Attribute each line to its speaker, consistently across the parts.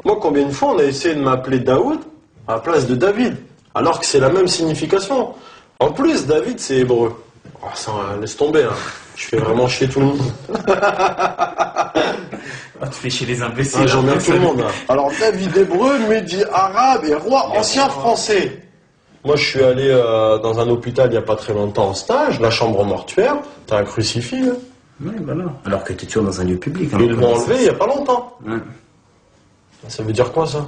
Speaker 1: Moi, combien de fois on a essayé de m'appeler Daoud à la place de David, alors que c'est la même signification. En plus, David, c'est hébreu. Oh, ça, laisse tomber, hein. Je fais vraiment chier tout le monde.
Speaker 2: Ah, tu fais chier les imbéciles.
Speaker 1: Ah, j'emmerde tout le monde. Hein.
Speaker 3: Alors, David hébreu, Mehdi arabe et roi ancien français.
Speaker 1: Moi, je suis allé dans un hôpital il n'y a pas très longtemps en stage, la chambre mortuaire, t'as un crucifix. Là.
Speaker 2: Oui, voilà. Alors que tu es toujours dans un lieu public. Hein,
Speaker 1: Ils l'ont enlevé il n'y a pas longtemps.
Speaker 2: Ouais.
Speaker 1: Ça veut dire quoi, ça?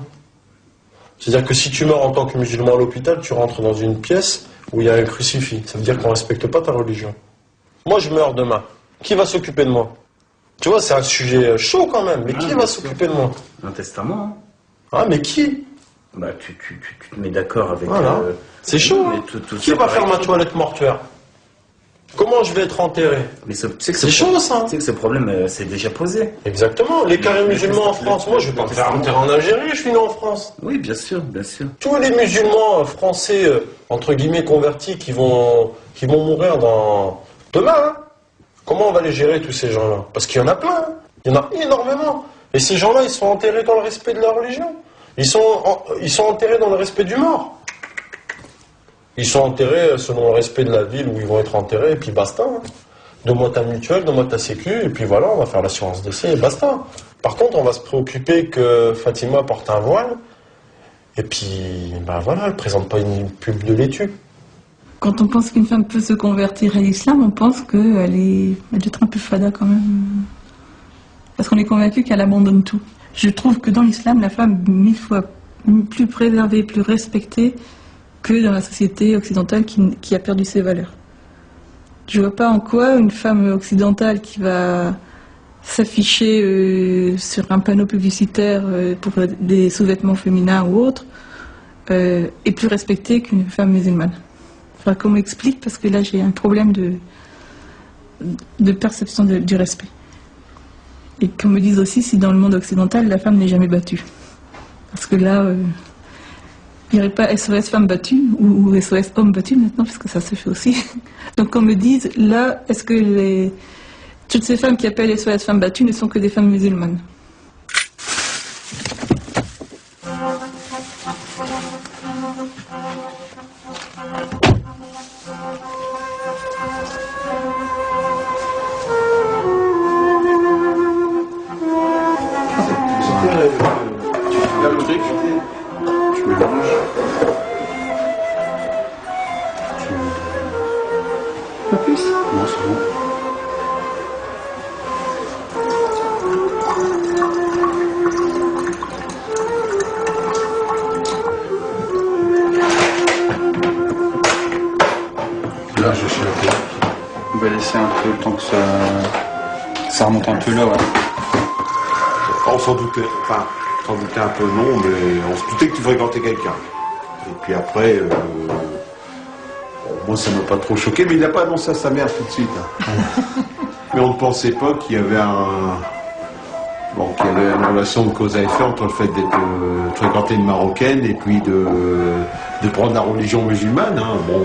Speaker 1: C'est-à-dire que si tu meurs en tant que musulman à l'hôpital, tu rentres dans une pièce où il y a un crucifix. Ça veut dire qu'on ne respecte pas ta religion. Moi, je meurs demain. Qui va s'occuper de moi? Tu vois, c'est un sujet chaud quand même. Mais qui va s'occuper de moi?
Speaker 2: Un testament. Hein.
Speaker 1: Ah, mais qui?
Speaker 2: Bah, tu te mets d'accord avec...
Speaker 1: Voilà. C'est chaud. Hein. Qui va faire ma toilette mortuaire? Comment je vais être enterré?
Speaker 2: Mais tu sais que
Speaker 1: c'est chaud, ça.
Speaker 2: Tu sais que ce problème s'est déjà posé.
Speaker 1: Exactement. Les carrés musulmans en France, moi, je vais pas me faire enterrer en Algérie, je suis né en France.
Speaker 2: Oui, bien sûr, bien sûr.
Speaker 1: Tous les musulmans français, entre guillemets, convertis, qui vont mourir dans... demain, hein. Comment on va les gérer, tous ces gens-là? Parce qu'il y en a plein, hein. Il y en a énormément. Et ces gens-là, ils sont enterrés dans le respect de la religion. Ils sont enterrés dans le respect du mort. Ils sont enterrés selon le respect de la ville où ils vont être enterrés, et puis basta. Hein. Donne-moi ta mutuelle, donne-moi ta sécu, et puis voilà, on va faire l'assurance décès, et basta. Par contre, on va se préoccuper que Fatima porte un voile, et puis, ben voilà, elle présente pas une pub de laitue.
Speaker 4: Quand on pense qu'une femme peut se convertir à l'islam, on pense qu'elle doit être un peu fada quand même. Parce qu'on est convaincu qu'elle abandonne tout. Je trouve que dans l'islam, la femme est 1000 fois plus préservée, plus respectée que dans la société occidentale qui a perdu ses valeurs. Je vois pas en quoi une femme occidentale qui va s'afficher sur un panneau publicitaire pour des sous-vêtements féminins ou autres est plus respectée qu'une femme musulmane. Faudra qu'on m'explique parce que là j'ai un problème de perception du respect. Et qu'on me dise aussi si dans le monde occidental la femme n'est jamais battue. Parce que là... il n'y aurait pas SOS femme battue ou SOS homme battu maintenant, parce que ça se fait aussi. Donc qu'on me dise, là, est-ce que toutes ces femmes qui appellent SOS femmes battues ne sont que des femmes musulmanes? Pas plus?
Speaker 3: Non, c'est bon. Là, je suis un peu.
Speaker 5: On va laisser un peu le temps que ça remonte un peu là, ouais.
Speaker 3: On s'en doutait. Enfin, on s'en doutait un peu, non, mais on se doutait que tu fréquentais quelqu'un. Et puis après, bon, moi, ça m'a pas trop choqué, mais il n'a pas annoncé à sa mère tout de suite. Hein. Mais on ne pensait pas qu'il y avait qu'il y avait une relation de cause à effet entre le fait de fréquenter une Marocaine et puis de prendre la religion musulmane. Hein. Bon,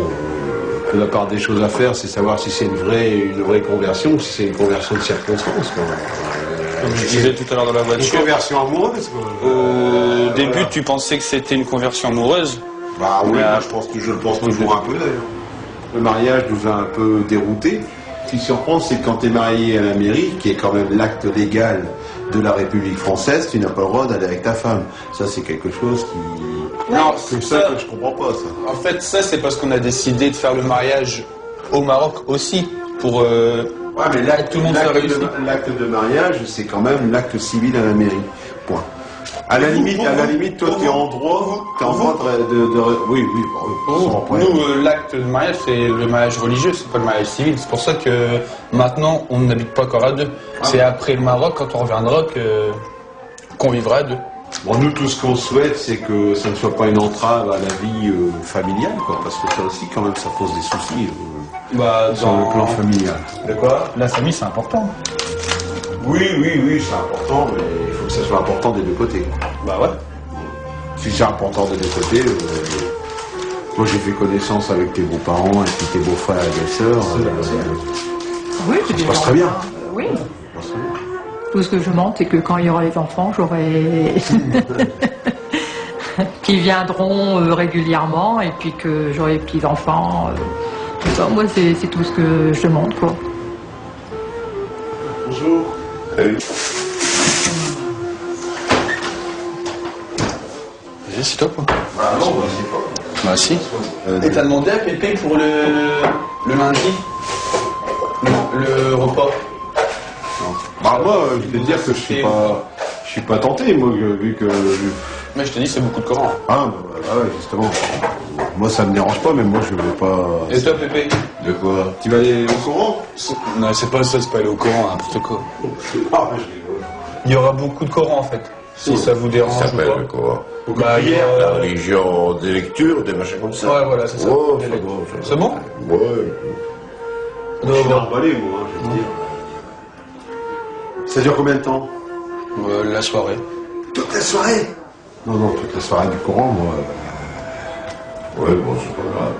Speaker 3: la part des choses à faire, c'est savoir si c'est une vraie conversion ou si c'est une conversion de circonstance. Quoi.
Speaker 5: Comme je disais tout à l'heure dans la voiture.
Speaker 3: Une conversion amoureuse.
Speaker 5: Au début, tu pensais que c'était une conversion amoureuse.
Speaker 3: Bah oui, je le pense toujours un peu d'ailleurs. Le mariage nous a un peu déroutés. Ce qui surprend, c'est que quand tu es marié à la mairie, qui est quand même l'acte légal de la République française, tu n'as pas le droit d'aller avec ta femme. Ça, c'est quelque chose qui...
Speaker 5: Non,
Speaker 3: c'est ça que je comprends pas, ça.
Speaker 5: En fait, ça, c'est parce qu'on a décidé de faire le mariage au Maroc aussi, pour...
Speaker 3: Ouais, mais l'acte de mariage, c'est quand même l'acte civil à la mairie. Point. À la limite, toi, tu es en droit de... Oui.
Speaker 5: Nous, l'acte de mariage, c'est le mariage religieux, c'est pas le mariage civil. C'est pour ça que maintenant, on n'habite pas encore à deux. C'est après le Maroc, quand on reviendra, qu'on vivra à deux.
Speaker 3: Bon, nous, tout ce qu'on souhaite, c'est que ça ne soit pas une entrave à la vie familiale, quoi, parce que ça aussi, quand même, ça pose des soucis sur le plan familial.
Speaker 5: De quoi? La famille, c'est important.
Speaker 3: Oui, c'est important, mais il faut que ça soit important des deux côtés.
Speaker 5: Bah ouais.
Speaker 3: Si c'est important des deux côtés, moi j'ai fait connaissance avec tes beaux-parents et puis tes beaux-frères et belles-sœurs.
Speaker 4: Oui,
Speaker 3: ça se passe très bien.
Speaker 4: Oui.
Speaker 6: Tout ce que je demande, c'est que quand il y aura les enfants, j'aurai qui viendront régulièrement, et puis que j'aurai les petits-enfants. Tout ça. Moi, c'est tout ce que je demande, quoi.
Speaker 3: Bonjour.
Speaker 5: Vas-y, c'est toi, quoi.
Speaker 3: Ah non, vas-y pas.
Speaker 5: Bah si. Et t'as demandé à Pépé pour le lundi le repas.
Speaker 3: Bah moi, je vais te dire que je suis pas tenté, moi, vu que...
Speaker 5: Mais je te dis, c'est beaucoup de Coran.
Speaker 3: Ah, bah ouais, justement. Moi, ça me dérange pas, mais moi, je vais pas...
Speaker 5: Et toi, Pépé?
Speaker 3: De quoi? Tu vas aller au Coran?
Speaker 5: Non, c'est pas ça, c'est pas aller au Coran, n'importe quoi.
Speaker 3: Ah, je rigole.
Speaker 5: Il y aura beaucoup de Coran, en fait. Si ça vous dérange
Speaker 7: Ça
Speaker 5: ou
Speaker 7: s'appelle
Speaker 5: pas.
Speaker 7: le Coran.
Speaker 5: Bah, hier...
Speaker 7: La religion des lectures, des machins comme ça.
Speaker 5: Ouais, voilà, c'est ça.
Speaker 7: Oh, c'est bon.
Speaker 5: C'est bon?
Speaker 7: Ouais.
Speaker 3: Je suis emballé, moi, je vais te dire. Ça dure combien de temps?
Speaker 5: La soirée.
Speaker 3: Toute la soirée? Non, toute la soirée du Coran, moi...
Speaker 7: Ouais, bon, c'est pas grave.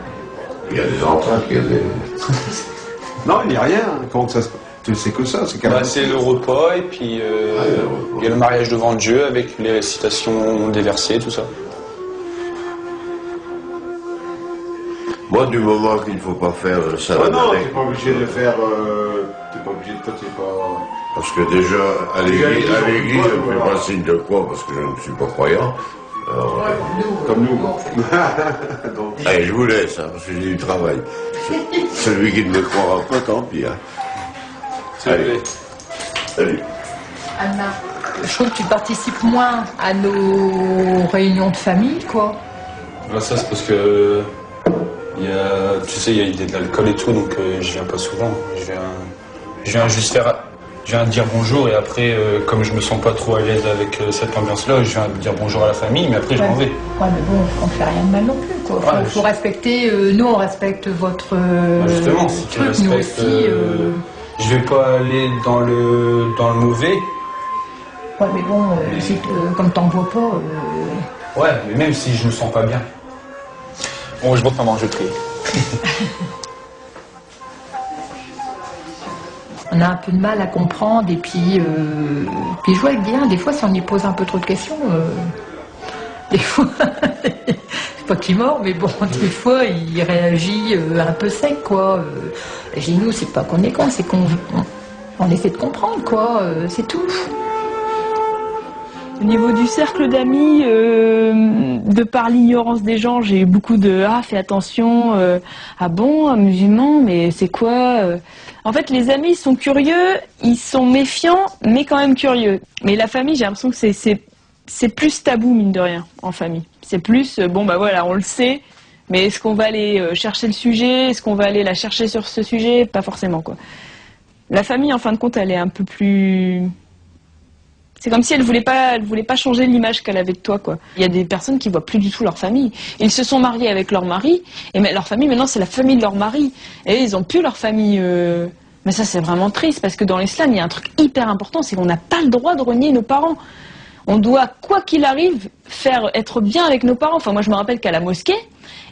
Speaker 7: Il y a des entrées, il y a des...
Speaker 3: Non, il n'y a rien. Comment que ça se passe? Tu sais que ça, c'est
Speaker 5: Bah, c'est le repas, et puis il y a le mariage devant Dieu avec les récitations des versets, tout ça.
Speaker 7: Moi, du moment qu'il ne faut pas faire ça
Speaker 3: Ah non, t'es pas obligé de le faire... T'es pas obligé de... T'es pas...
Speaker 7: Parce que déjà, à l'église, je ne fais pas signe de croix parce que je ne suis pas croyant. Alors,
Speaker 3: Comme nous. Donc,
Speaker 7: allez, je vous laisse, hein, parce que j'ai du travail. Celui qui ne me croira pas, tant pis. Hein. Allez. Salut.
Speaker 6: Anna, je trouve que tu participes moins à nos réunions de famille, quoi.
Speaker 5: Bah, ça, c'est parce que... tu sais, il y a de l'alcool et tout, donc je viens pas souvent. Je viens juste faire... Je viens dire bonjour, et après, comme je me sens pas trop à l'aise avec cette ambiance-là, je viens dire bonjour à la famille, mais après je m'en vais.
Speaker 6: Ouais, mais bon, on ne fait rien de mal non plus, quoi. Faut respecter, nous on respecte votre
Speaker 5: justement, si tu
Speaker 6: truc, nous
Speaker 5: respectes,
Speaker 6: aussi.
Speaker 5: Je vais pas aller dans le mauvais.
Speaker 6: Ouais, mais bon, si, comme t'en vois pas...
Speaker 5: Ouais, mais même si je me sens pas bien. Bon, je monte maman, je trie.
Speaker 6: On a un peu de mal à comprendre, et puis je vois bien, des fois, si on y pose un peu trop de questions, des fois, c'est pas qu'il mord, mais bon, des fois, il réagit un peu sec, quoi. Je dis, nous, c'est pas qu'on est con, c'est qu'on essaie de comprendre, quoi, c'est tout.
Speaker 8: Au niveau du cercle d'amis, de par l'ignorance des gens, j'ai eu beaucoup de « Ah, fais attention, ah bon, un musulman, mais c'est quoi ?» En fait, les amis sont curieux, ils sont méfiants, mais quand même curieux. Mais la famille, j'ai l'impression que c'est plus tabou, mine de rien, en famille. C'est plus, bon bah voilà, on le sait, mais est-ce qu'on va aller chercher le sujet? Est-ce qu'on va aller la chercher sur ce sujet? Pas forcément, quoi. La famille, en fin de compte, elle est un peu plus... C'est comme si elle voulait pas changer l'image qu'elle avait de toi, quoi. Il y a des personnes qui voient plus du tout leur famille. Ils se sont mariés avec leur mari, et leur famille, maintenant, c'est la famille de leur mari. Et ils ont plus leur famille. Mais ça, c'est vraiment triste, parce que dans l'islam, il y a un truc hyper important, c'est qu'on n'a pas le droit de renier nos parents. On doit, quoi qu'il arrive, être bien avec nos parents. Enfin, moi, je me rappelle qu'à la mosquée,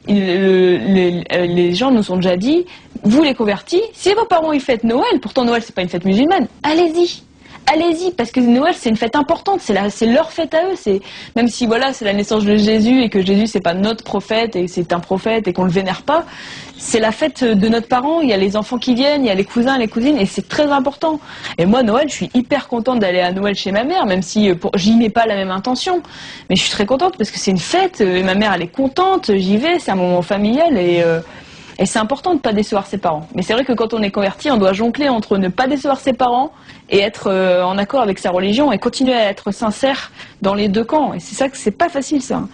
Speaker 8: les gens nous ont déjà dit, vous les convertis, si vos parents ils fêtent Noël, pourtant Noël, c'est pas une fête musulmane, allez-y. Allez-y, parce que Noël, c'est une fête importante, c'est leur fête à eux. Même si voilà, c'est la naissance de Jésus et que Jésus, c'est pas notre prophète et c'est un prophète et qu'on le vénère pas, c'est la fête de notre parent. Il y a les enfants qui viennent, il y a les cousins, les cousines, et c'est très important. Et moi, Noël, je suis hyper contente d'aller à Noël chez ma mère, même si j'y mets pas la même intention. Mais je suis très contente parce que c'est une fête et ma mère, elle est contente, j'y vais, c'est un moment familial et c'est important de ne pas décevoir ses parents. Mais c'est vrai que quand on est converti, on doit jongler entre ne pas décevoir ses parents et être en accord avec sa religion et continuer à être sincère dans les deux camps. Et c'est ça que c'est pas facile, ça.